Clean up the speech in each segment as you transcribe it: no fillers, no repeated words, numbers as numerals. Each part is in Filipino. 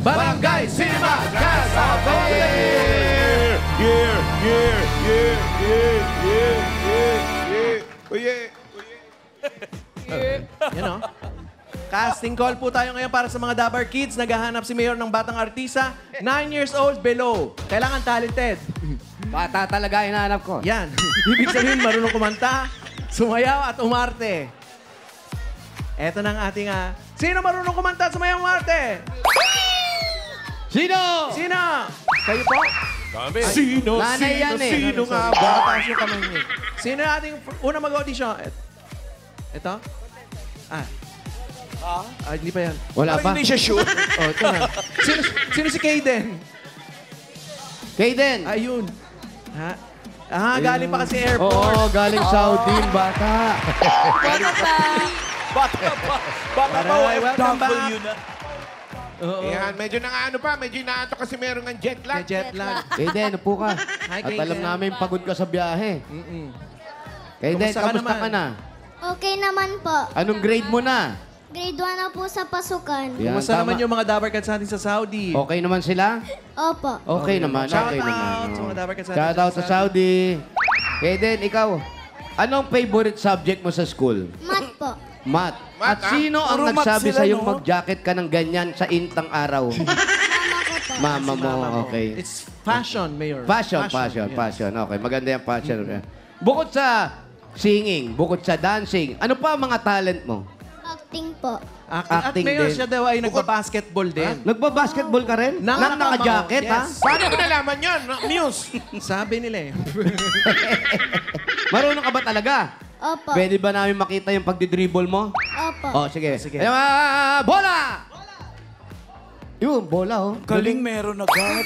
Barangay Cinema Kasabi! Yan o. Casting call po tayo ngayon para sa mga Dabar Kids. Naghahanap si Mayor ng batang artista, 9 years old below. Kailangan talented. Bata talaga hinahanap ko. Yan. Ibig sabihin, marunong kumanta, sumayaw at umarte. Eto na ang ating... Sino marunong kumanta at sumayaw umarte? Sino? Sino? Kayo po? Kami. Nanay yan eh. Sino nga ba? Mataas yung kamay niyo. Sino yung ating unang mag-audition? Ito? Hindi pa yan. Wala pa. Hindi siya shoot. Oh, ito na. Sino si Kaden? Kaden. Ayun. Galing pa kasi airport. Oo, galing Saudi yung bata. Bata pa. Welcome back. OFW na. Yan, medyo medyo inaantok kasi meron ng jet lag. May jet lag. Kaden, upo ka. Hi, At alam Kaden. namin pagod ka sa biyahe. Kaden, Kumusta ka kamusta naman? ka na? Okay naman po. Anong grade mo na? Grade 1 na po sa pasukan. Yan, Kumusta tama. naman yung mga Dabar Cats natin sa Saudi? Okay naman sila? Opo. Okay naman, Shout okay out naman. sa mga Dabar Cats natin Shout out sa Saudi. Kaden, ikaw, anong favorite subject mo sa school? Math po. Math. At sino ang Puro math nagsabi sila, sa'yong no? mag-jacket ka ng ganyan sa intang araw? Mama ko po. Mama mo, okay. It's fashion, Mayor. Fashion. yes. Okay, maganda yung fashion. Bukod sa singing, bukod sa dancing, ano pa ang mga talent mo? Acting po. At Acting Mayor, din. siya daw ay nagpa-basketball din. Nagba-basketball ka rin? Nang Nang naka-jacket, ha? Yes. Paano ko nalaman yun? Muse. Sabi nila eh. Marunong ka ba talaga? Opo. Pwede ba namin makita yung pagdidribble mo? Opo. Oh, sige. Sige. Bola! Yun, bola, oh. Galing meron agad.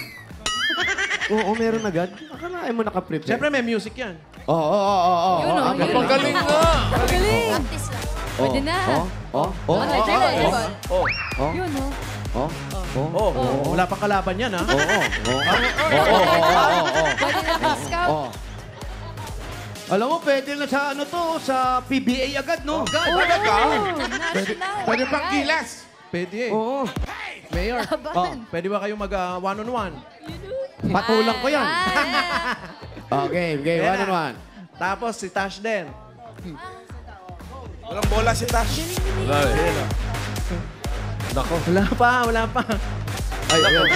Oo, meron agad. Akalain mo naka-prepare. Siyempre may music yan. Oo. Napagaling nga. Practice lang. Pwede na. Yun, no? Wala pang kalaban yan, ha? Pwede na pang-scout. Alam mo, pwede na sa sa PBA agad, no? National. Pwede pang gilas. Pwede eh. Oo. Mayor, Laban. pwede ba kayo mag one-on-one? Patulang ko yan. Okay, Ayan one on na. one. Tapos si Tash din. Walang bola si Tash. Wala pa. Ay, ayun.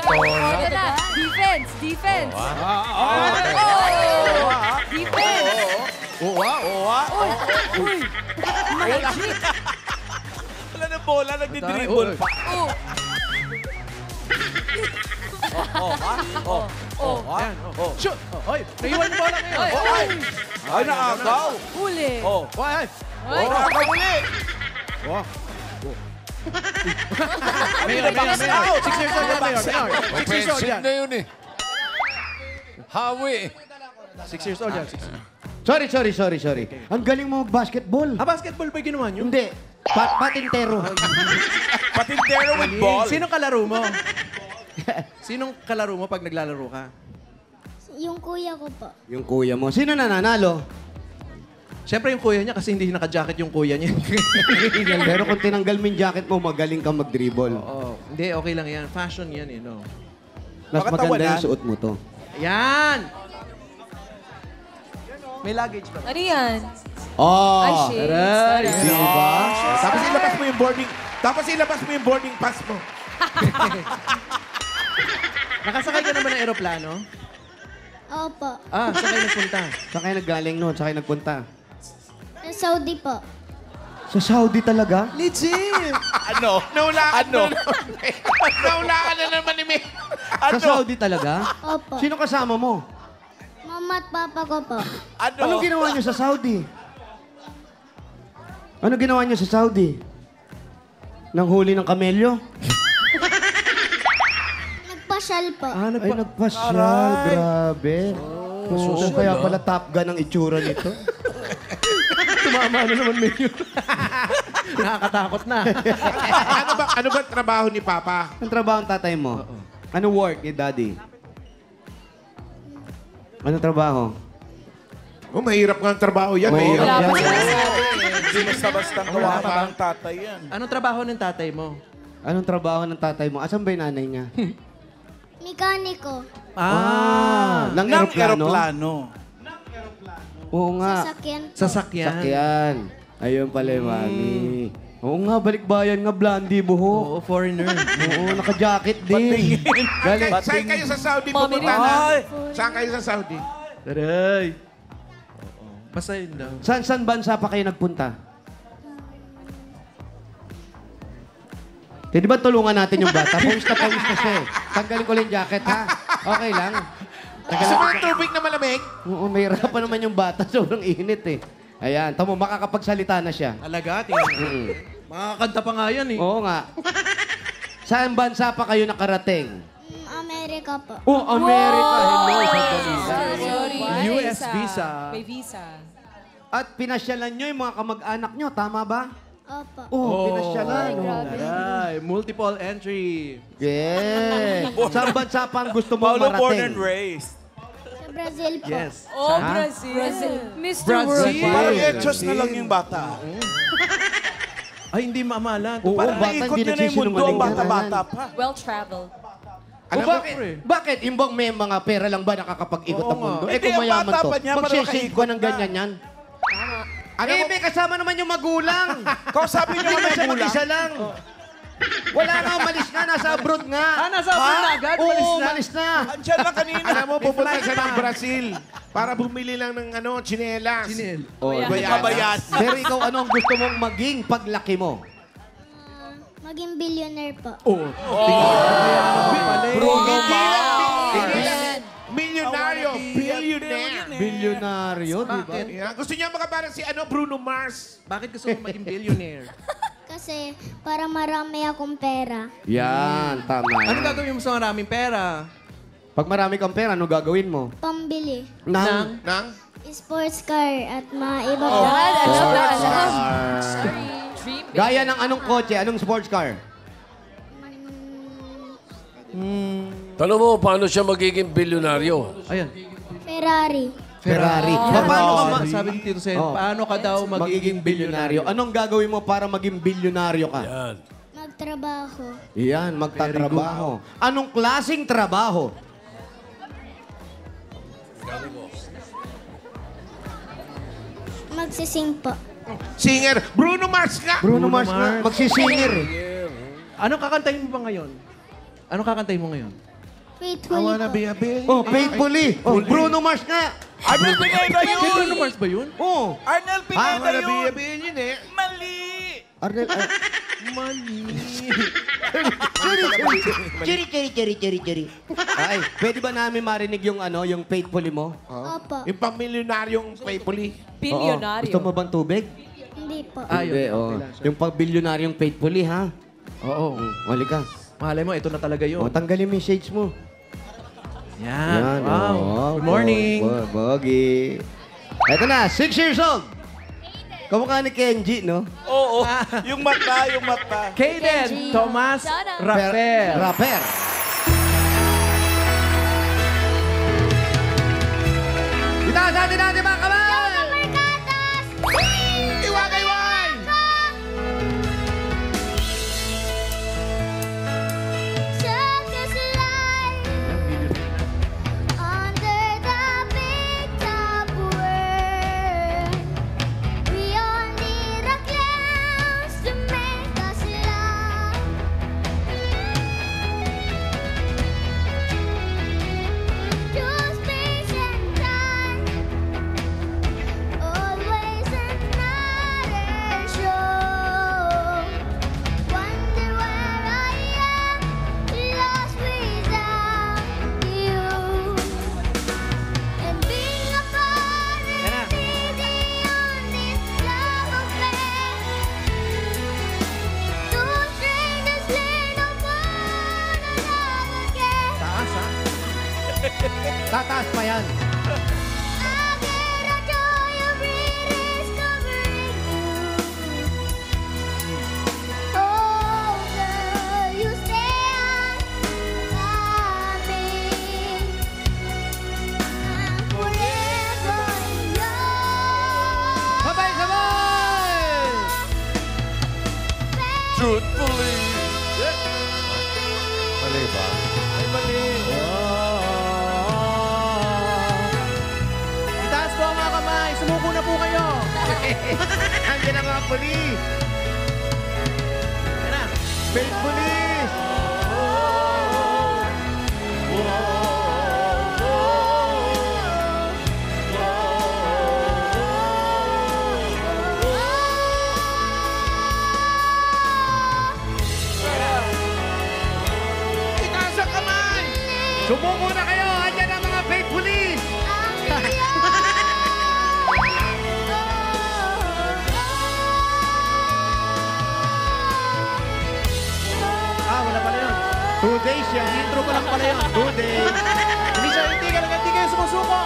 Pwede na. Defense. Defense. Defense. Uy. Magic. Wala na bola, nagdi-dribble pa. Ayan, Shoot! Oy, naiwan yung bola ngayon. Ay, naagaw. Huli. Oy! Naagaw uli. Mayor. 6 years old yan, Mayor. 6 years old yan. yun eh. Hawi. 6 years old yan. Sorry. Ang galing mo mag-basketball. Basketball ba yung ginawa nyo? Hindi. Patintero. Patintero with ball. Sinong kalaro mo? Sinong kalaro mo pag naglalaro ka? Yung kuya ko po. Yung kuya mo. Sino nananalo? Siyempre yung kuya niya kasi hindi naka-jacket yung kuya niya. Pero kung tinanggal mo yung jacket mo, magaling kang mag-dribble. Oo. Hindi, okay lang yan. Fashion yan eh, no? Mas Bakit maganda tawanan? yung suot mo to. Yan! May luggage ba? Ano yan? Oh! Ay, shades. Aray, Aray. Diba? Tapos ilabas mo yung boarding pass mo. Nakasakay ka naman ng aeroplano? Opo. Saan kayo nagpunta? Saan kayo naggaling noon? Saan kayo nagpunta? Sa Saudi po. Sa Saudi talaga? Legit! Naulaan na naman ni May. Sa Saudi talaga? Opo. Sino kasama mo? Mama at papa ko po. Anong ginawa niyo sa Saudi? Ano ginawa niyo sa Saudi? Nang huli ng kamelyo? Nagpasyal po. Ay, nagpasyal. Grabe. Oh, kaya pala Top Gun ang itsura nito. Tumama na naman, Mayor. Nakakatakot na. Ano ba trabaho ni Papa? Ang trabaho ng tatay mo? Ano work ni Daddy? Ano trabaho? Oh, mahirap nga ang trabaho yan. Mahirap. Wala pa yan. sinasabi. Hindi basta-basta gawa pa ng tatay yan. Anong trabaho ng tatay mo? Anong trabaho ng tatay mo? Asan ba yung nanay niya? Mekaniko. Ng Ng eroplano? eroplano. Oo nga. Sasakyan po. Sasakyan. Sakyan. Ayun pala yung mami. Oo nga, balikbayan nga, blondie buhok. Oo, foreigner. Oo, naka-jacket din. Galing. Saan kayo sa Saudi Mami pupunta rin. na? Ay! Saan kayo sa Saudi? Taray. Basta yun daw. Saan bansa pa kayo nagpunta? Pwede ba tulungan natin yung bata? Pawis na siya eh. Tanggalin ko lang yung jacket, ha? Okay lang. Gusto mo ng tubig na malamig? Oo, may pa naman yung bata. Sobrang init eh. Ayan, tamo, makakapagsalita na siya. Talaga, tingnan. Makakanta pa nga yan eh. Oo nga. Saan bansa pa kayo nakarating? Amerika po. Oh, Amerika. Hello, sandali. Sorry. US visa. May visa. At pinasyalan nyo yung mga kamag-anak nyo, tama ba? Opo. Oh, pinasyalan. Oh. Taray. Multiple entry. Yes. Saan bansa pa ang gusto mong Paulo born and marating? raised. Sa Brazil po. Yes. Oh, Ha? Brazil. Mr. Brazil. Worldwide. Parang etchos na lang yung bata. Ay, hindi mamalan. Oo, Parang bata, naikot hindi niya na yung mundo, ang nagsisinungaling yan. bata-bata pa. Well-traveled. Alam mo, bakit? pre. Bakit? Yung bang may mga pera lang ba nakakapag-ikot Oo ng mundo? nga. Eh, Hindi, kung ang mayaman bata to, pa niya, magsisave makakaikot ka ng na. ganyan yan. Alam mo, may kasama naman yung magulang. Kausapin niyo Hindi kami naman siya magulang. mag-isa lang. Wala nga, umalis nga. Nasa abroad nga. Nasa abroad na agad? Oo, Malis na? umalis na. Andiyan lang kanina. Alam mo, pupunta siya ng Brazil para bumili lang ng tsinelas. Sinil. Oh, Kabayan. Pero ikaw, ano ang gusto mong maging paglaki mo? Maging billionaire po. Oo. Bruno Milyonaryo, billionaire. Bilyonaryo, di ba? Bakit? Yeah. Gusto niya makaparang si Bruno Mars. Bakit gusto mo maging billionaire? Kasi para marami akong pera. Yan, tama. Ano gagawin mo sa maraming pera? Pag marami kang pera, ano gagawin mo? Pambili. Nang? Nang? Sports car at mga iba pa. Yan, alam na, alam. Car. Sorry. Dream big. Gaya ng anong kotse, anong sports car? Tanong mo, paano siya magiging bilyonaryo? Ayan. Ferrari. Ferrari. Paano Paano ka sabi ni Tito Sen, Oh. paano ka daw magiging bilyonaryo? Anong gagawin mo para maging bilyonaryo ka? Yan. Magtrabaho. Yan, magtatrabaho. Anong klasing trabaho? Magsising po. Singer. Bruno Mars nga. Bruno Mars Mars. nga, magsisinger eh. Anong kakantahin mo ba ngayon? Anong kakantahin mo ngayon? Faithfully po. a billionaire. Oh, faithfully. Oh, Bruno Mars nga. Arnel Pineda Kay yun! Bruno Mars ba yun? Oh. Arnel I Pineda wanna be a yun! billionaire. Mali! Arnel, Chiri. Ay, pwede ba namin marinig yung ano, yung faithfully mo? Opo. Yung pang-milyonaryong faithfully. Oo. Bilyonaryo. Gusto mo bang tubig? Hindi po. Hindi, oh. Yung pag-bilyonaryong faithfully, ha? Oo. Wali ka. Mahalay mo, ito na talaga O, yun. tanggalin mo yung shades mo. Yan. Wow. oh. Good morning. Bogi. Eto na, 6 years old. Kamukha ni Kenji, no? Oo, yung mata, yung mata. Kaden Kenji. Tomas Sana. Rafael. Rapper. Itaas natin natin mga kamay! Markatas! Iwagay-wag! Circus life under the big top world. We all need a clowns to make us laugh. Through space and time, always another show. Wonder where I am, lost without you. And being apart is easy on this love affair. Two strangers lean upon another. Taas, ha? Tataas pa yan. I get a joy of rediscovering you. Oh, girl, you stay by me. I'm forever yours. Sabay! Truthfully. Faithfully. Yan na. Faithfully. Itaas ang kamay! Sumuko na kayo. Andyan ang mga faithfully. Wala pala yun. 2 days yan. Intro pa lang pala yun. 2 days. Hindi kayo sumusuko.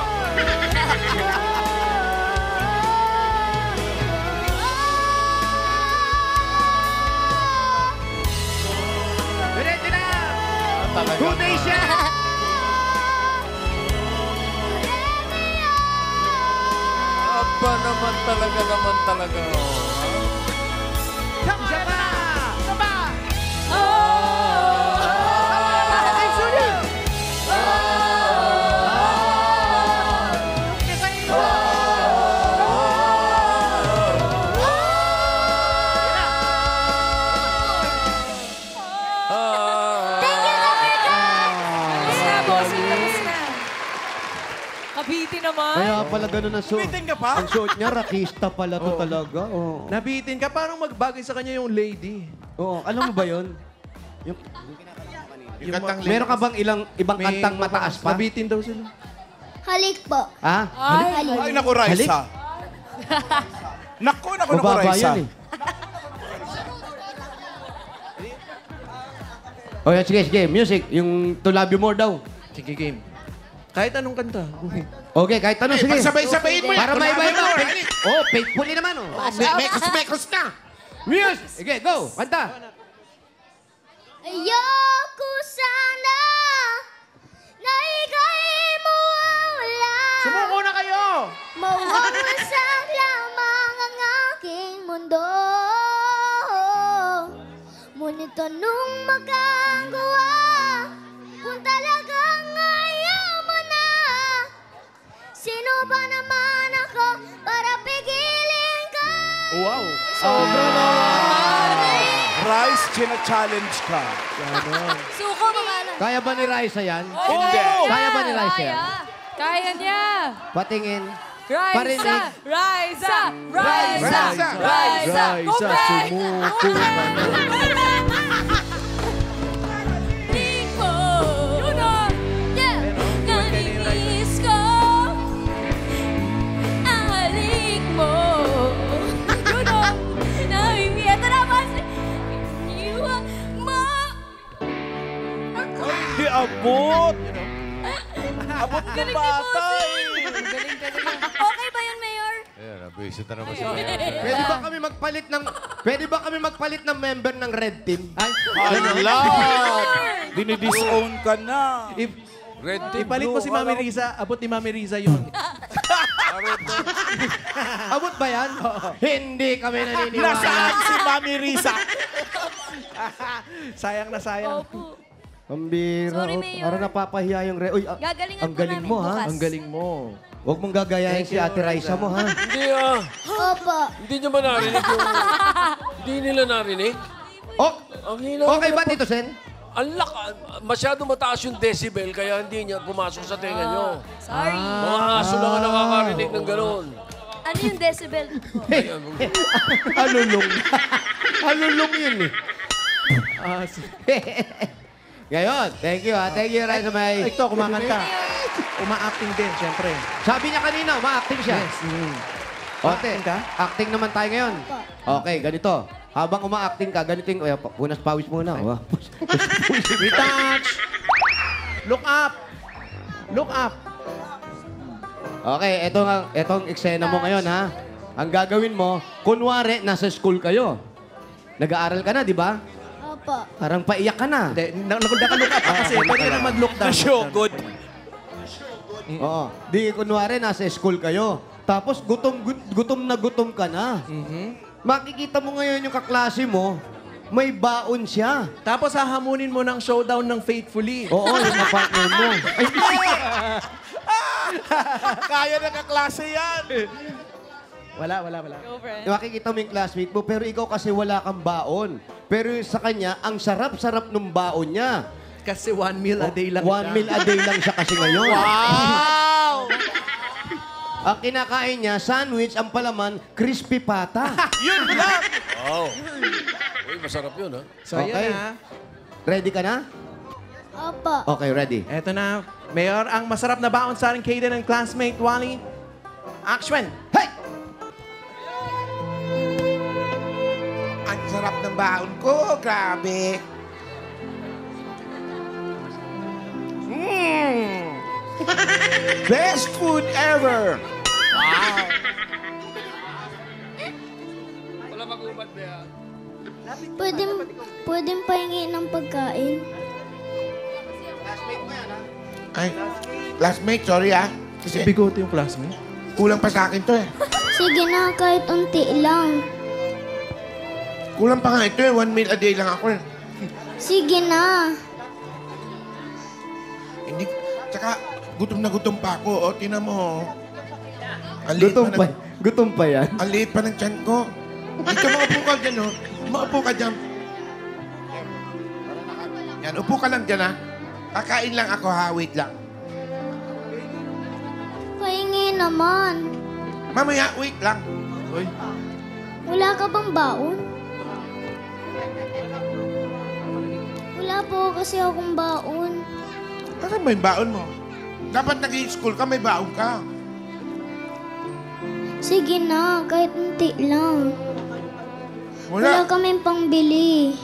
Diretso na. 2 days yan. Aba naman talaga. Isa pa. Tapos na, bossing. Tapos na. Kabiti naman. Kaya pala ganun ang suot. Bitin ka pa? Ang suot niya, rakista pala to talaga. Oo. Nabitin ka. Paano magbagay sa kanya yung lady? Oo, alam mo ba yun? Yung, Yung kantang meron ka bang ibang May kantang mataas pa? Nabitin daw sila. Halik po. Ha? Halik. Ay, naku, Raisa. Naku, Mababa Raisa. yan eh. O yan, sige. Music. Yung To Love You More daw. Sige, game. Kahit anong kanta. Okay, kahit tanong, sige. Pagsabay-sabayin mo yan. Para may iba-iba. Tuloy mo, halik. Oh, faithfully naman, oh. Mekos na. Music! Sige, go. Kanta. Ayoko sana na ika'y mawala. Sumuko na kayo! Mawawasak lamang ang aking mundo. Ngunit anong magagawa kung talagang ayaw mo na? Sino ba naman ako para pigilin ka? Wow! Rice, china-challenge ka. Suko mga anak. Kaya ba ni Raisa yan? Hindi. Kaya ba ni Raisa yan? Kaya niya. Patingin. Raisa! Parinig. Raisa! Raisa! Raisa! Raisa! Kumpay! sumuko Tingin mo! Yun o! Yeah! Naninis ko ang halik mo. Yun o! Ito na ba? Iniwan mo. Hindi abot. Abot ng Galing ni bata Bossing. eh. Galing. Okay ba yun, Mayor? Pwede ba kami magpalit ng member ng Red Team? Ay, Hala! Dinidisown ka na. Red team. Ipalit mo si Mami Risa. Abot ni Mami Risa yun. abot ba yan? Hindi kami naniniwala. Nasaan si Mami Risa? Sayang na sayang. Opo. Pambira. Sorry, oh, Mayor. Parang napapahiya yung Uy, Gagalingan ang po galing namin mo, bukas. ha? Ang galing mo. Huwag mong gagayahin Thank si you, Ate Raisa mo, ha? Hindi Opo. Hindi nyo ba narinig yung... Hindi nila narinig? Oh, Ang hina. okay ba, Tito Sen? Ang masyado mataas yung decibel kaya hindi niya pumasok sa tenga nyo. Sorry. Mga aso lang ang nakakarinig ng gano'n. Ano yung decibel? Alulong. Alulong yun, eh. Ngayon, thank you, ha? Thank you, Raisa May. Ito, kumakanta. Uma-acting din, syempre. Sabi niya kanina, ma-acting siya. Ote, Acting ka? acting naman tayo ngayon. Okay, ganito. Habang uma-acting ka, ganito yung... Punas pawis muna. Oh. Retouch! Look up! Look up! Okay, etong eksena mo ngayon, ha? Ang gagawin mo, kunwari, nasa school kayo. Nag-aaral ka na, di ba? Opo. Parang paiyak ka na. Hindi, naka-look up pa kasi. Pwede ka na mag-look down. Show good. Oo. Di, kunwari, nasa school kayo. Tapos, gutom na gutom ka na. Makikita mo ngayon yung kaklase mo, may baon siya. Tapos hahamunin mo ng showdown ng Faithfully. Oo, yung partner mo. Ay, Kaya na kaklase yan. Wala. Go, friend. Makikita mo yung classmate mo, pero ikaw kasi wala kang baon. Pero yung sa kanya, ang sarap-sarap ng baon niya. Kasi 1 meal a day lang 1 meal a day lang siya kasi ngayon. Wow! Ang kinakain niya, sandwich, ang palaman, crispy pata. Yun lang! Wow. Uy, masarap yun, ha? So, Okay. yan na. Ready ka na? Opo. Okay, ready. Eto na. Mayor, ang masarap na baon sa ating Kaden and classmate, Wally. Action! Hey! Ang sarap ng baon ko. Grabe. Best food ever. Wala mag-umat ba yan? Pwedeng pahingi ng pagkain. Ay, classmate, sorry ah. Kasi Bigote yung classmate. kulang pa sa akin to eh. Sige na, kahit unti lang. Kulang pa nga ito eh. 1 meal a day lang ako eh. Sige na. Hindi, tsaka gutom na gutom pa ako. O, tinan mo. Ang liit Gutom pa, pa, ng, gutom pa yan. ang liit pa ng tiyan ko. Dito, maupo ka dyan, oh. Maupo ka dyan. Yan, upo ka lang dyan, ha. Kakain lang ako, ha. Wait lang. Pahingi naman. Mamaya, wait lang. Uy. Wala ka bang baon? Wala po kasi akong baon. Saan ba yung baon mo? Dapat nag-i-school ka, may baon ka. Sige na, kahit unti lang. Wala Wala. kaming pangbili.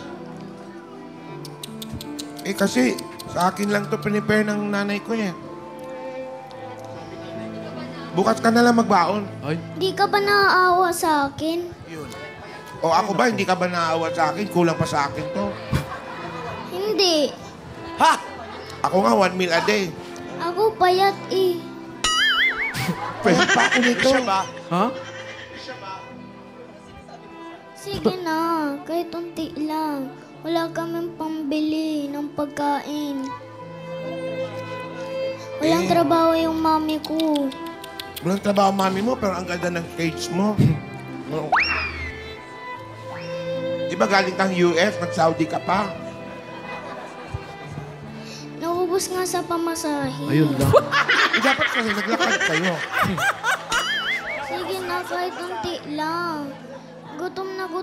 Eh, kasi sa akin lang to prepare ng nanay ko, eh. Bukas ka na lang magbaon. Ay. Di ka ba naaawa sa akin? O ako ba, hindi ka ba naawa sa akin? Kulang pa sa akin to. Hindi. Ha! Ako nga, 1 meal a day. Ako payat eh. Pwede pa ako nito. Siya ba? Ha? Sige na, kahit unti lang. Wala kaming pambili ng pagkain. Walang trabaho yung mami ko. Walang trabaho mami mo, pero ang ganda ng cage mo. Di ba galing kang US, nag-Saudi ka pa? Naubos nga sa pamasahe. Ayun lang. Eh, dapat kasi naglakad kayo. Sige na, kahit unti lang. Gutom na ako.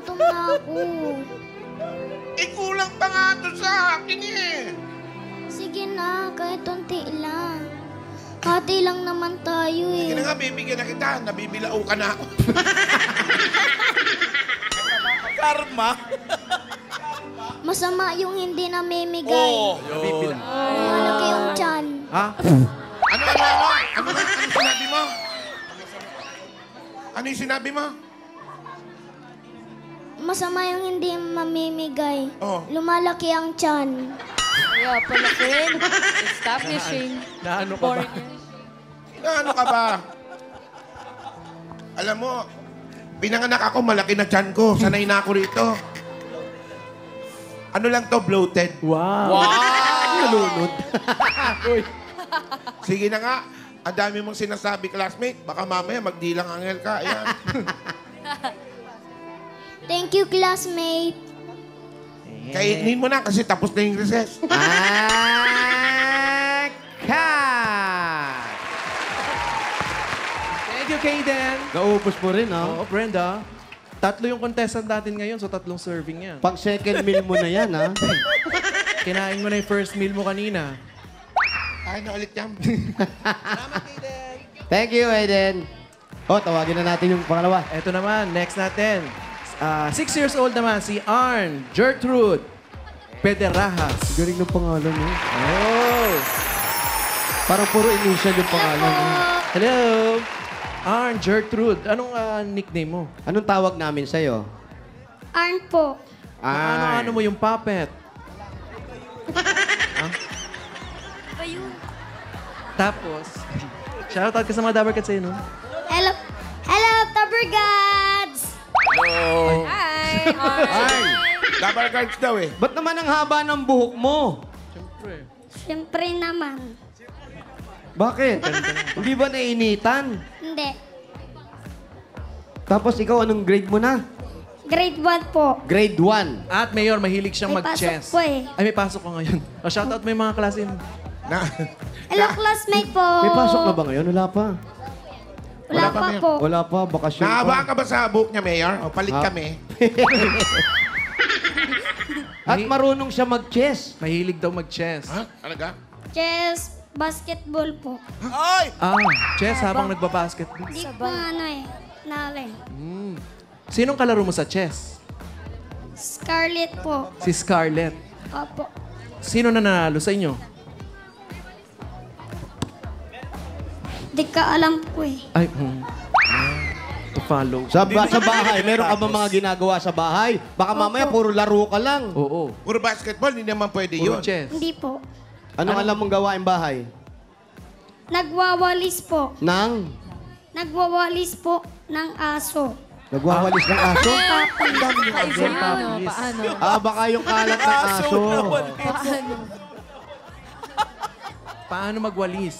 Eh, kulang pa nga to sa akin eh. Sige na, kahit unti lang. Hati lang naman tayo Sige na eh. nga, bibigyan na kita. Nabibilao ka na ako. Karma. Masama yung hindi namimigay. Oo. Yun. Malaki yung tiyan. Ha? Ano sinabi mo? Ano yung sinabi mo? Masama yung hindi mamimigay. Oh. Lumalaki ang tiyan. Kaya pala, friend. Establishing. Naano ka ba? Foreigners. Ano ka ba? Alam mo, pinanganak ako, malaki na tiyan ko. Sanay na ako rito. Ano lang to, bloated. Wow. Nalunod. Uy. Sige na nga. Ang dami mong sinasabi, classmate. Baka mamaya magdilang angel ka. Ayan. Thank you, classmate. Kainin mo na kasi tapos na yung recess. Thank you, Kaden. Naubos mo rin, ha? Oo, Brenda. 3 yung contestant natin ngayon, so 3 serving yan. Pang second meal mo na yan, ha? Kinain mo na yung first meal mo kanina. Ay, na ulit yan. Thank you, Aiden. Oh, tawagin na natin yung pangalawa. Eto naman, next natin. 6 years old naman, si Arn Gertrude Pederajas. Galing ng pangalan, eh. Oh! Parang puro initial yung pangalan, eh. Hello! Arn Gertrude. Anong nickname mo? Anong tawag namin sa'yo? Arn po. Ano mo yung puppet? Tapos, shoutout ka sa mga Dabber Cats sa'yo, no? Hello, Tupper Gods! Hello. Hi! Ay! Double guards daw eh. Ba't naman ang haba ng buhok mo? Siyempre. Siyempre naman. Bakit? Hindi ba nainitan? Hindi. Tapos ikaw, anong grade mo na? Grade 1 po. Grade 1. At Mayor, mahilig siyang May mag-chess. pasok po eh. Ay, may pasok ko ngayon. O, shoutout mo yung mga klase mo. Na, Hello, classmate po. May pasok na ba ngayon? Wala pa. Wala pa po. Wala pa, bakasyon pa. nahabaan ka ba sa book niya, Mayor? O, palit Ha? kami. At marunong siya mag-chess. Mahilig daw mag-chess. Ha? Talaga? Chess, basketball po. Ay! Chess habang nagbabasketball. Di ko ano eh. Nalin. Sinong kalaro mo sa chess? Scarlett po. Si Scarlett. Opo. Sino na nanalo sa inyo? Di ka alam po eh. Ay, to follow. Sa bahay, meron ka ba mga ginagawa sa bahay? Baka mamaya puro laro ka lang. Oo. Puro basketball, hindi naman pwede Puro yun. chess. Hindi po. Anong alam mong gawain bahay? Nagwawalis po. Nang? Nagwawalis po ng aso. Nagwawalis ng aso? Paano? Baka yung kalat ng aso. Paano? Paano magwalis?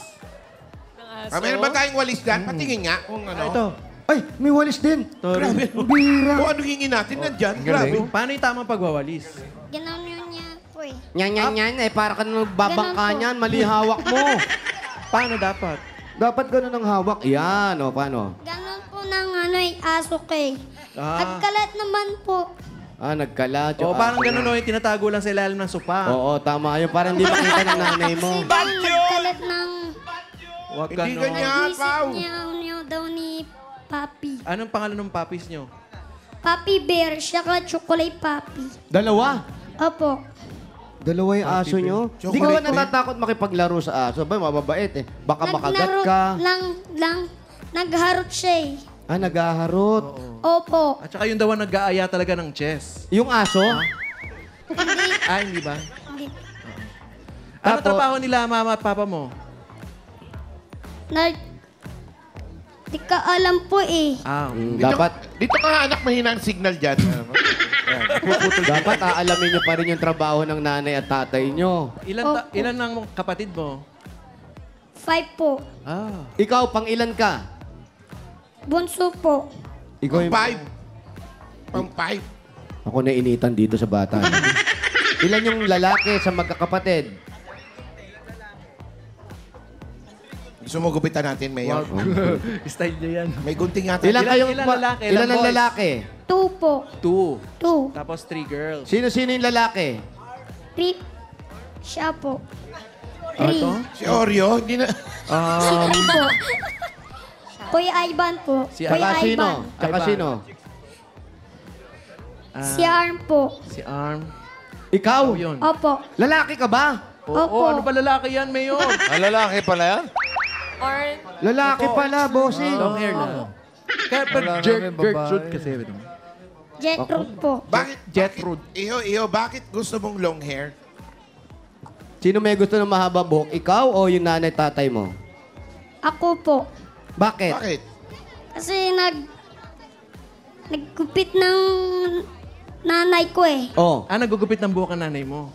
Meron ba tayong walis dyan? Patingin nga kung ano. Ito. Ay, may walis din. Sorry. Ang bira. Kung ano hingin natin, nandyan. Grabe. Paano yung tamang pagwawalis? Ganon yun niya po eh. Yan. Para ka nang babangka Ganun po. niyan, mali hawak mo. Paano dapat? Dapat ganun ang hawak. Yan, o, paano? Ganon po ng ano eh, aso ko eh. Ah. Nagkalat naman po. Nagkalat. O, parang ganun o, tinatago lang sa ilalim ng sopa. Oo, tama. Yung parang hindi makita ng nanay mo. Nagkalat ng Huwag Hindi ganon. ganyan, Pao. niya daw ni Papi. Anong pangalan ng papis nyo? Papi Bear, siya ka chocolate Papi. Dalawa. Opo. Dalawa yung aso nyo. Hindi ka ba natatakot makipaglaro sa aso? Ba, mababait eh. Baka makagat Naglaro ka. nagharot siya eh. Naghaharot. Opo. At saka yung daw ang nag-aaya talaga ng chess. Yung aso? Hindi ba? Hindi. Ano Tapos- trabaho nila mama at papa mo? Di ka alam po eh. Dapat, Dito ka anak, mahina ang signal dyan. dapat aalamin nyo pa rin yung trabaho ng nanay at tatay nyo. Opo. Ilan ang kapatid mo? 5 po. Ikaw, pang ilan ka? Bunso po. Ikaw Pang five. Pang five. Ako nainitan dito sa bata. Ilan yung lalaki sa magkakapatid? Gusto mo gupitan natin, Mayor? Style niya yan. May gunting natin. Ilan kayong ilan lalaki, Ilan ilan ang boys? lalaki? 2 po. 2. 2. Tapos 3 girls. Sino-sino yung lalaki? 3. Siya po. Ito? 3. Si Oreo, hindi na... Si Ray po. Kuya Ivan po. Si Kuya Tsaka sino? Ivan. Tsaka Ivan. sino? Si Arm po. Si Arm. Ikaw? Oh, yun. Opo. Lalaki ka ba? Opo. Ano ba lalaki yan, Mayor? Lalaki pala yan? Or, Lalaki pala, bossing. Long hair lang. Kaya pa Gertrude kasi. Jetrud po. Bakit? Jetrud. Iyo, bakit gusto mong long hair? Sino may gusto ng mahaba buhok? Ikaw o yung nanay tatay mo? Ako po. Bakit? Bakit? Kasi nagkupit ng nanay ko eh. Oh, Nagugupit ng buhok ang nanay mo.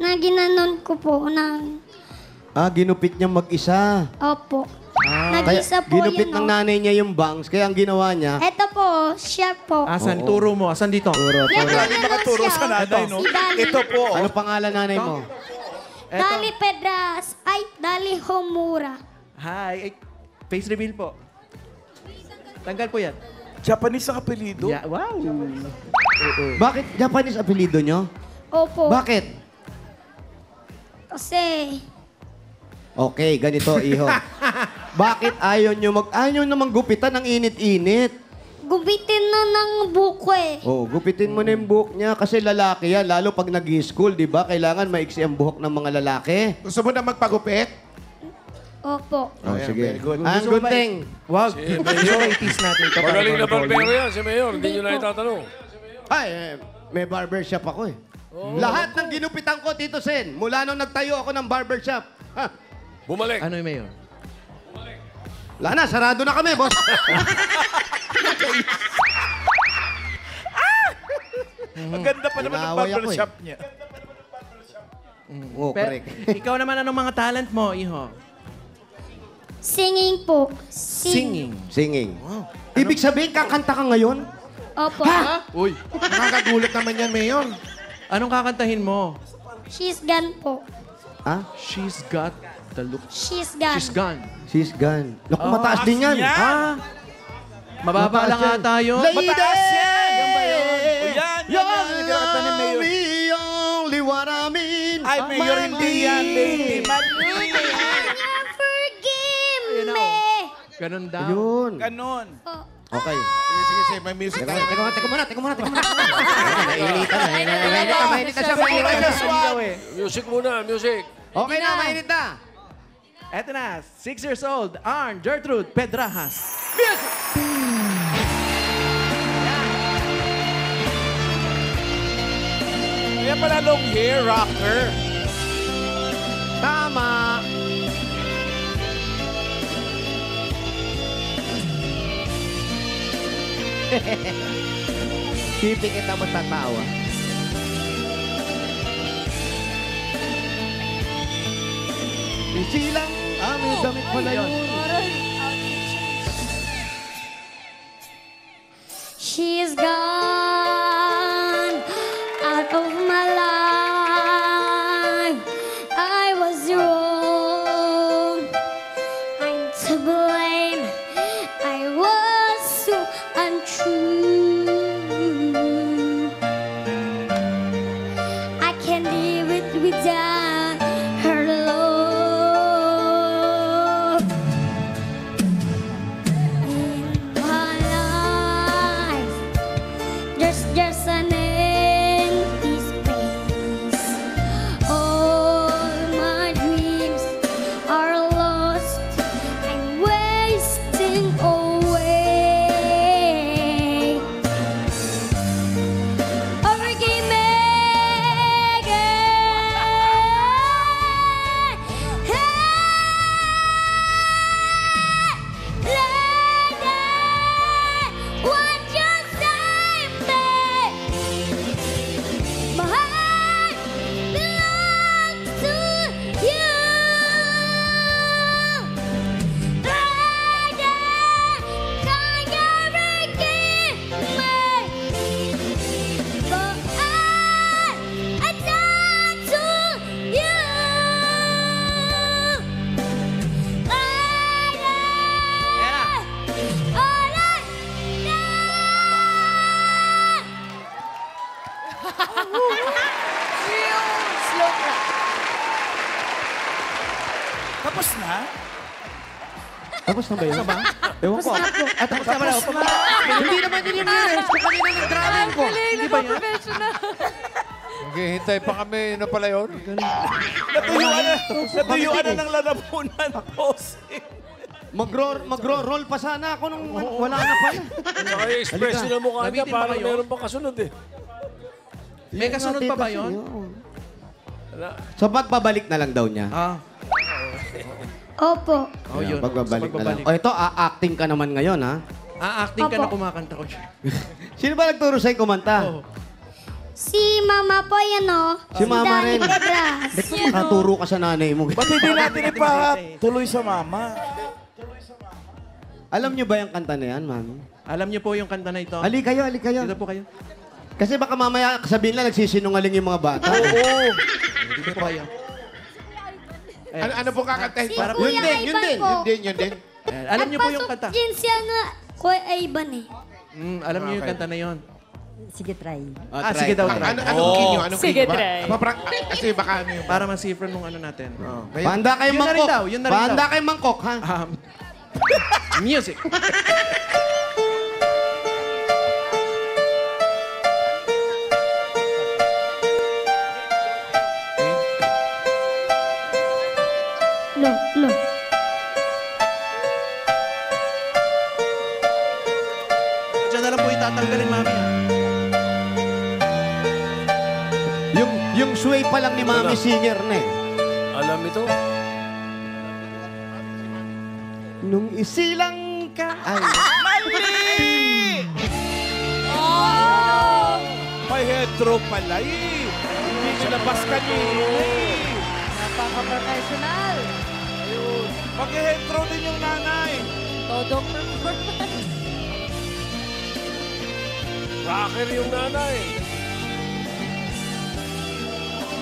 Na ginanon ko po ginupit niya mag-isa. Opo. Kaya Nag-isa po ginupit yun. ng nanay niya yung bangs, kaya ang ginawa niya, Eto po, siya po. Asan? Turo mo. Asan dito? turo, Yan turo. ang Nakaturo sa nanay, no? Si Dali. Ito po. Ano pangalan nanay mo? Dali Pedras. Ay, Dali Homura. Hi. Ay, face reveal po. Tanggal po yan. Japanese ang apelido. Yeah, wow. Bakit Japanese apelido nyo? Opo. Bakit? Kasi, Okay, ganito, iho. Bakit ayaw namang gupitan ng init-init? gubitin na ng buko eh. Oh, gupitin mo na yung buhok niya kasi lalaki yan. Lalo pag nag-school, di ba? Kailangan maiksi ang buhok ng mga lalaki. Gusto mo na magpagupit? Opo. Oh, Ayan, sige. very good. Ang gunting. Wag. Gusto ko i-tease natin ito. Magaling na barbero yan, si Mayor. Hindi nyo na itatanong. Ay, may barbershop ako eh. Lahat ng ginupitan ko, Tito Sen, mula nung nagtayo ako ng barbershop. Ha, Bumalik. Ano yung Mayor? wala na, sarado na kami, boss. Ang ganda pa naman ng Inaway ako eh. barbershop niya. Oh, correct. Ikaw naman, anong mga talent mo, Iho? Singing po. Singing. Singing. Ibig sabihin, kakanta ka ngayon? Opo. Uy, Nakakagulat naman yan, Mayor. anong kakantahin mo? She's gone po. Ha? She's got the look. She's gone. She's gone. She's gone. Naku, mataas din yan. yan. Ah, mababa lang Mataas yan. ata yun. Lady! Mataas yan! Yan ba yun? O yan, yan, yung kinakanta ni Mayor. the only one I mean. Ay, Mayor, hindi yan, lady. Mali. Forgive Ayun na, me. Ganun daw. Yun. Ganon. Okay. Sige, may music tayo. Teka muna. Mainit na siya. Music muna, music. Okay na, mainit na. Eto na, 6 years old, Arn Gertrude Pedrajas. Kaya pala long hair, rocker. Tama. Hindi kita matatawa. Easy lang. May damit pala yun. She's gone out of my life. I was wrong. I'm to blame. I was so untrue. I can't live it without her love. In my life, there's just an empty space. All my dreams are lost and wasting away. Forgive me again. What you say, my heart belongs to you. Lady, can you forgive me? But I done to you. Lady, all I Slow clap. Tapos na? Tapos na ba yun? Ewan ko. Tapos na ba? Hindi naman yun yung lyrics ko kanina ng drawing ko. Hindi ba yan? Professional. Naghihintay pa kami. Ano pala yun? Natuyuan na ng lalamunan. Posing. Magro-roll pa sana ako nung wala na pala. Saka yung expression ng mukha niya, Nabitin ba parang kayo? meron pa kasunod eh. May kasunod pa ba yun? So, pagbabalik na lang daw niya. Ah, Opo. oh yun. Pagbabalik So, na lang. O ito, acting ka naman ngayon, ha? Acting ka na Opo. kumakanta ko. Sino ba nagturo sa'yo kumanta? Oh. Si Mama po yan, o. Si Mama Danny rin. Pedras. Nakaturo ka sa nanay mo. Ba't hindi natin ipatuloy sa mama? Alam niyo ba yung kanta na yan, mami? Alam niyo po yung kanta na ito? Ali kayo. Dito po kayo. Kasi baka mamaya sabihin lang nagsisinungaling yung mga bata. Dito po kayo. Ano po kakantahin? Si Para Kuya yun din. Ivan po. yun din. Alam niyo po yung kanta. Nagpasok din siya na Kuya Ivan eh. Alam niyo yung kanta na yon. Sige, try. Sige daw, try. Anong kinyo? Anong Sige, kinyo? try. Kasi baka ano yung... Para masifra nung ano natin. Banda kayong Yun na rin mangkok. daw, yun na rin Banda daw. kayong mangkok, ha? Music. No. Diyan na lang po itatanggalin, mami. Yung sway pa lang ni Mami Singer na eh. Alam ito. Nung isilang ka... Ay, May hetero pala eh. Hindi sinabas kanina eh. Napaka-professional. Mag-hetero din yung nanay. Todong performance. Rocker yung nanay.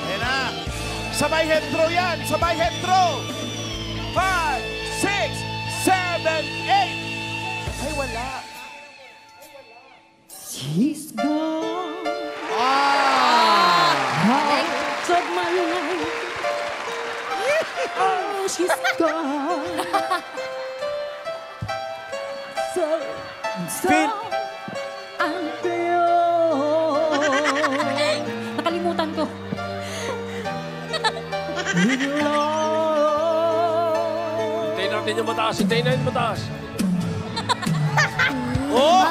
Ayan na. Sabay head throw yan. Sabay head throw. 5, 6, 7, 8. Ay, wala. She's gone. Took my life. Oh, she's gone. So Feel- Nakalimutan ko. Hintayin natin yung mataas. Hintayin natin yung mataas. Oh!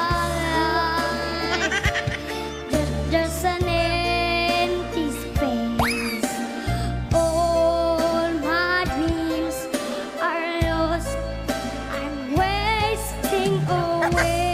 Just an empty space. All my dreams are lost. I'm wasting away.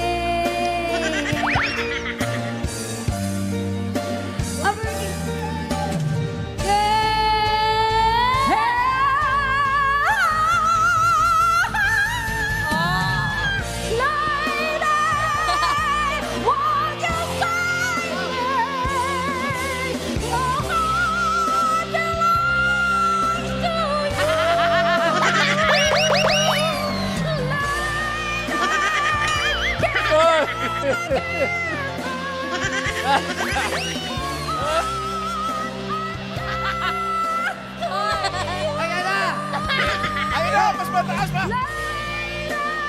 Ayun na, mas mataas pa.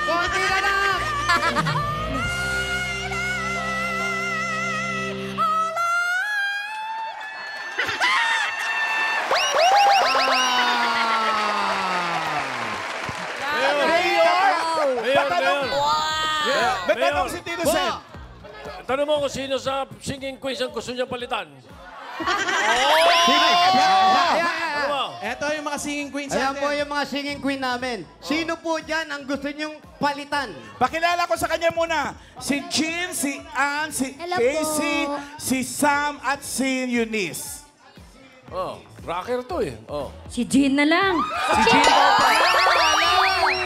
Konti na lang! Mayor, Mayor. May tanong si Tito Sen. Tanong mo kung sino sa singing queens ang gusto niya palitan. Ano ba? Eto yung mga singing queens Ayan natin. po yung mga singing queen namin. Sino po dyan ang gusto nyong palitan? Pakilala ko sa kanya muna. Si Jean, si Ann, si Hello Casey, po. si Sam, at si Eunice. Oh, rocker to eh. Oh. Si Jean na lang.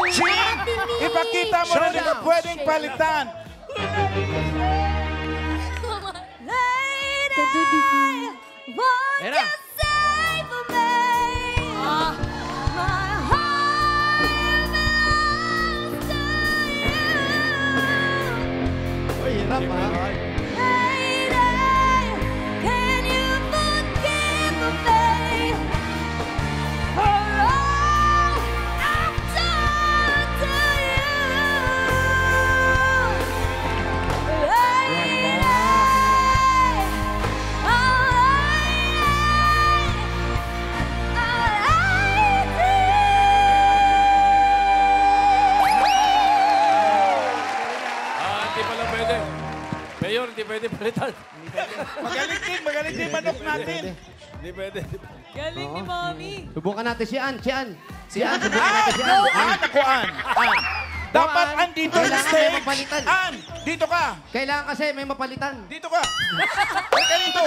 Jean, ipakita mo na rin na pwedeng palitan. Ayan na. Uy, hirap ha. Hindi pala pwede. Mayor, hindi pwede palitan. Magaling din manok natin. Hindi pwede. Galing ni Mommy. Subukan natin si Ann, si Ann. Si Ann, subukan Ann! natin si Ann. Ann, ako Ann. Ann. Dapat Ann dito sa Kailangan may stage. mapalitan. Ann, dito ka. Kailangan kasi may mapalitan. Dito ka. Halika dito.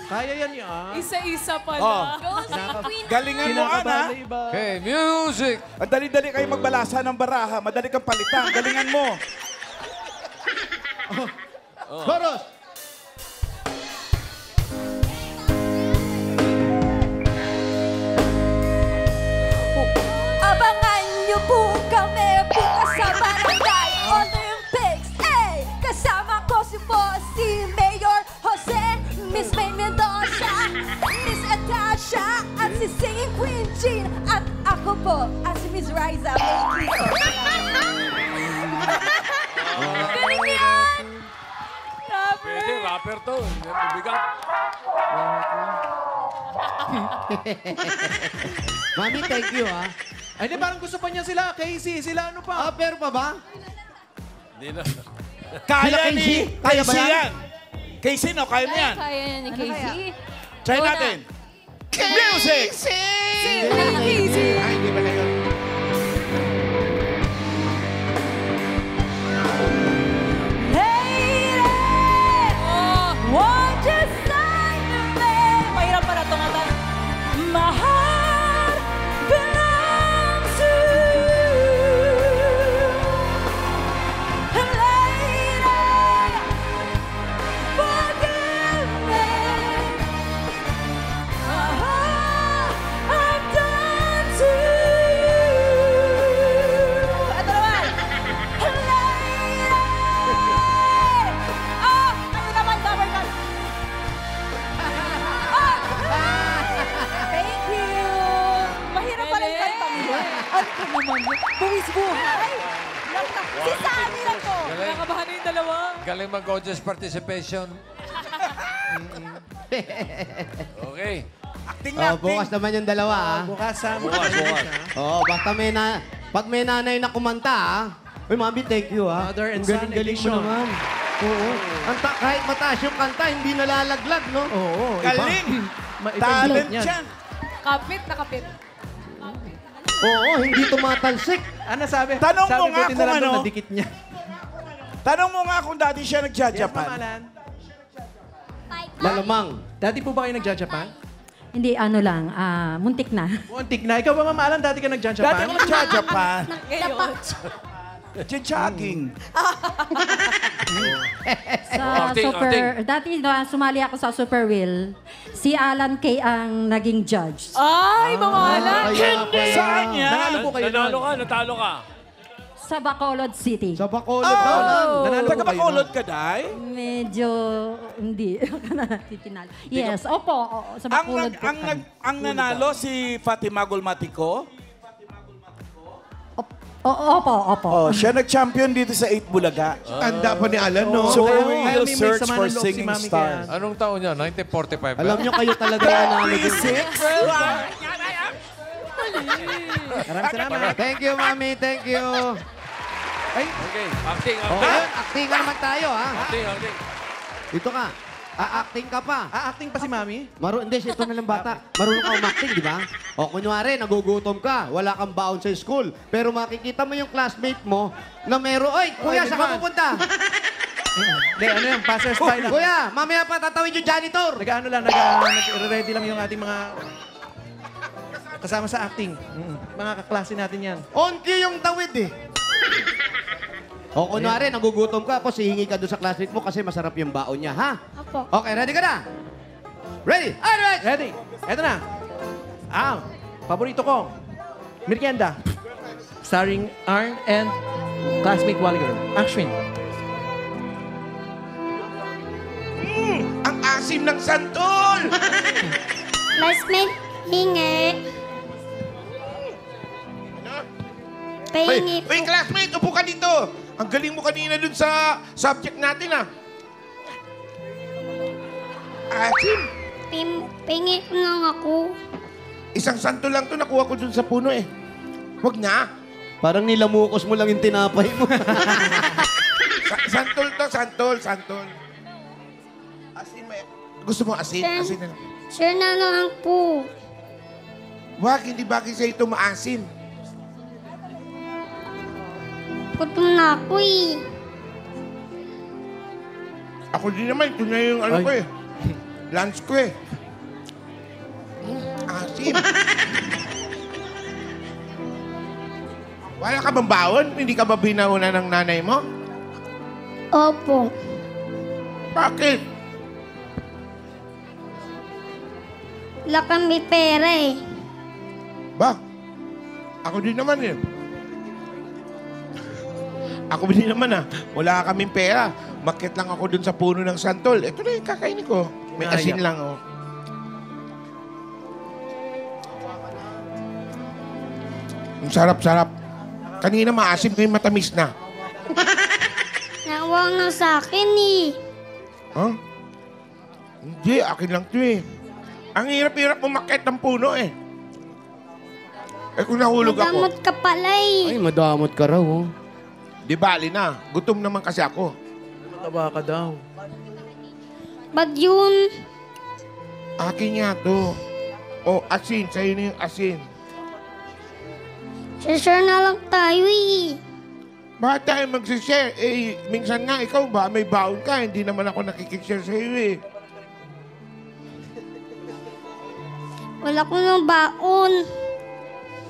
Kaya yan yan. Isa-isa pala. Oh. Galingan mo, Ann, ha? iba. Okay, music! Ang dali-dali kayo magbalasa ng baraha. Madali kang palitan. Galingan mo. Chorus! Abangan niyo po kami bukas sa Barangay Olympics. Kasama ko si Mayor Jose, Miss May Mendoza, Miss Atasha, at si Singing Queen Jean, at ako po, at si Miss Riza May Kiko. Galing yan! Pwede, rapper to. Bigat. Mami, thank you ha. Ay, di parang gusto pa niya sila. Casey, sila ano pa? Pero pa ba? Hindi na. Kaya Sila ni Casey? Kaya ba Casey yan? yan. Casey, no? Kaya mo yan. Kaya yan ni Casey. Try natin. Music! Casey. Ay, hindi pala yun. Mahirap pala itong ata. My heart belongs to you. Lady, Miss Buhay. Si Sammy na to. Galing. Nakabahan na yung dalawa. Galing mag-audience participation. Okay. Acting Oh, bukas naman yung dalawa, ah. Bukas sa Bukas. Oo, basta pag may nanay na kumanta, ah. Uy, mami, thank you, ah. Mother and Ang galing-galing mo son edition. naman. Oo. Kahit mataas yung kanta, hindi nalalaglag, no? Oo, Galing. Iba Talent niyan. siya. Kapit na kapit. Oo, hindi tumatalsik. Ano sabi? Tanong mo sabi nga buti na kung lang doon, ano. nadikit niya. Tanong mo nga kung dati siya Yes, nagja-Japan. mamalan. Malamang. Dati po ba kayo nagja-Japan? Hindi, ano lang, muntik na. Muntik na. Ikaw ba, mamalan, dati ka nagja-Japan? Dati ako nagja-Japan. Ngayon. Jogging. Sa Acting, Super, acting. dati sumali ako sa Super Will. Si Alan Kay ang naging judge. Ay, mamahalan. Kaya pala. Saan yan? Nanalo po kayo Nanalo nun. ka, natalo ka. Sa Bacolod City. Sa Bacolod daw lang. Nanalo po Taga kayo Bacolod nun. ka, Day? Medyo, hindi. Titinalo. Yes, opo. Sa Bacolod po kami. Ang nanalo si Fatima Gulmatico. Opo. Oh, siya nag-champion dito sa 8 Bulaga. Tanda pa ni Alan, no? So Kaya- we kaya will may search sama for ng loob si singing Mami stars. kaya. Anong taon niya? 1945 ba? Alam nyo, kayo talaga yung nanalo. Maraming salamat. Thank you, mami. Thank you. Okay. Acting, Okay, acting. acting ka naman tayo, ha? Acting, acting. Dito ka. A-acting ka pa. Acting pa si Mami? Hindi, ito na lang bata. Marunong ka umacting, di ba? O, kunwari, nagugutom ka, wala kang baon sa school, pero makikita mo yung classmate mo na meron, oy, kuya, Pwede saan ka naman. pupunta? Hindi, ano yan? Passersby lang. Kuya, mamaya pa tatawid yung janitor. Nag-ano lang, nag-ready lang yung ating mga kasama sa acting. Mga kaklase natin yan. On cue yung tawid, eh. O, kunwari, nagugutom ka, tapos hihingi ka doon sa classmate mo kasi masarap yung baon niya, ha? Opo. Okay, ready ka na? Ready? Alright! Ready? Eto na. Paborito ko. Merienda. Starring Arn and classmate Walliger. Ashwin. Ang asim ng santol! Classmate, hingi. Pahingi Uy, classmate, upo ka dito. Ang galing mo kanina dun sa subject natin, ah. Asim. Pahingi lang ako. Isang santol lang to nakuha ko dun sa puno, eh. Huwag na. Parang nilamukos mo lang yung tinapay mo. Santol to, santol. Asin, gusto mo asin? Asin na lang. Sure na lang po. Wag, hindi bagay sa ito maasim. Gutom na ako eh. Ako din naman, ito na yung ano ko eh. Lunch ko eh. Asim. Wala ka bang baon? Hindi ka ba binauna ng nanay mo? Opo. Bakit? Wala kami pera eh. Ba? Ako din naman eh. Ako din naman ah. Wala kaming pera. Makit lang ako dun sa puno ng santol. Ito na yung kakainin ko. May asin lang oh. Ang sarap-sarap. Kanina maasim ko yung matamis na. Nakuha nga sa akin eh. Huh? Hindi, akin lang to eh. Ang hirap-hirap umakit ng puno eh. Eh kung nahulog ako, Madamot ka pala eh. Ay, madamot ka raw, oh. di bali na. Gutom naman kasi ako. Mataba ka daw. Ba't yun? Akin nga to. Oh, asin. Sa'yo na yung asin. Share na lang tayo eh. Bakit tayo magsishare? Eh, minsan nga ikaw ba, may baon ka. Hindi naman ako nakikishare sa'yo eh. Wala ko ng baon.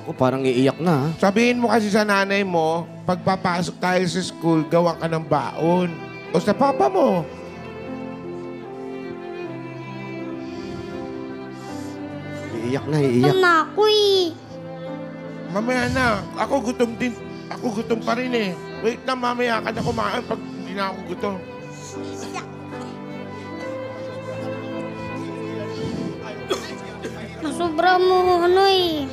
Ako parang iiyak na, ha? Sabihin mo kasi sa nanay mo, pagpapasok tayo sa school, gawa ka ng baon. O sa papa mo. Iiyak na, iiyak. Gutom na ako eh. Mamaya na. Ako gutom din. Ako gutom pa rin eh. Wait na, mamaya ka na kumain pag hindi na ako gutom. Nasobra mo ano eh.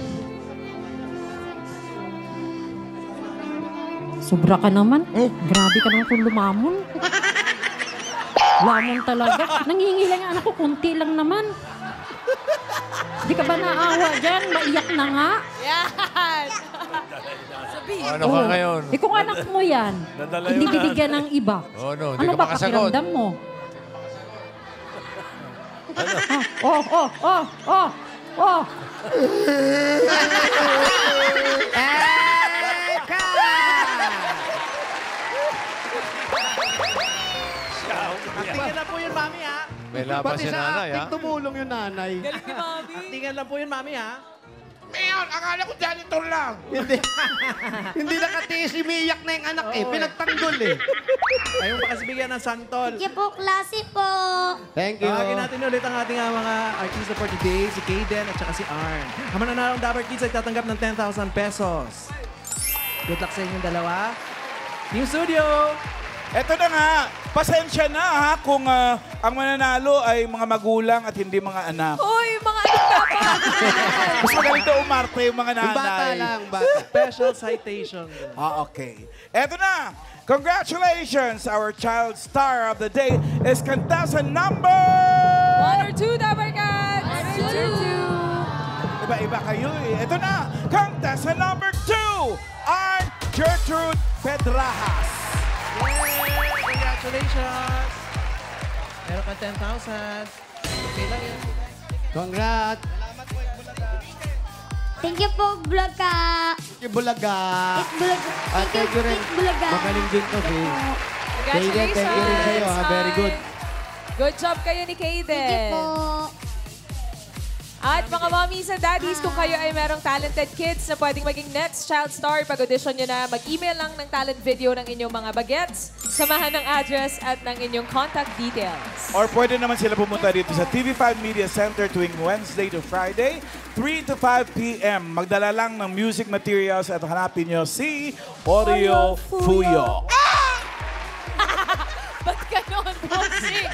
Sobra ka naman. Grabe ka naman kung lumamon. Lamon talaga. Nangingi lang ang anak ko, kunti lang naman. Di ka ba naawa dyan? Maiyak na nga. Yan! Sabihin. Ano ka ngayon? Eh kung anak mo yan, Nadala hindi yun. binigyan ng iba. Oh, no, hindi Ano ka ba makasagot. pakiramdam mo? Oh. Aktingan lang po yun, mami, ha? May laban Pati si sa nanay, acting ha? tumulong yung nanay. Galing ni Mami. Aktingan lang po yun, mami, ha? Mayor, akala ko janitor lang. Hindi nakatiis si Miyak na yung anak eh. Pinagtanggol eh. Ayun pa kasi bigyan ng santol. Sige po, klase po. Thank you. Tawagin natin ulit ang ating mga artista for today, si Kaden at saka si Arn. Ang mananalong Dabber Kids ay tatanggap ng 10,000 pesos. Good luck sa inyong dalawa. Team Studio! Eto na nga, pasensya na ha kung ang mananalo ay mga magulang at hindi mga anak. Uy, mga anak dapat. Mas magaling daw umarte yung mga nanay. Yung bata lang, bata. Special citation. Okay. Eto na. Congratulations! Our child star of the day is contestant number... 1 or 2, Dabber Cats. 1 or 2. Iba-iba kayo eh. Eto na. Contestant number 2, Arn Gertrude Pedrajas. Yay! Congratulations! Meron ka 10,000. Okay lang yan. Congrats. Thank you po, Bulaga. Bulaga. Bulaga. Thank you rin. Bulaga. Magaling din to, si. Congratulations. Thank you rin sa'yo, ha? Very good. Good job kayo ni Thank you Kaden. po. At mga mommies and daddies, kung kayo ay merong talented kids na pwedeng maging next child star, pag-audition nyo na, mag-email lang ng talent video ng inyong mga bagets, samahan ng address at ng inyong contact details. Or pwede naman sila pumunta dito sa TV5 Media Center tuwing Wednesday to Friday, 3 to 5 p.m. Magdala lang ng music materials at hanapin nyo si Oreo Fuyo. Ba't ganon, bossing?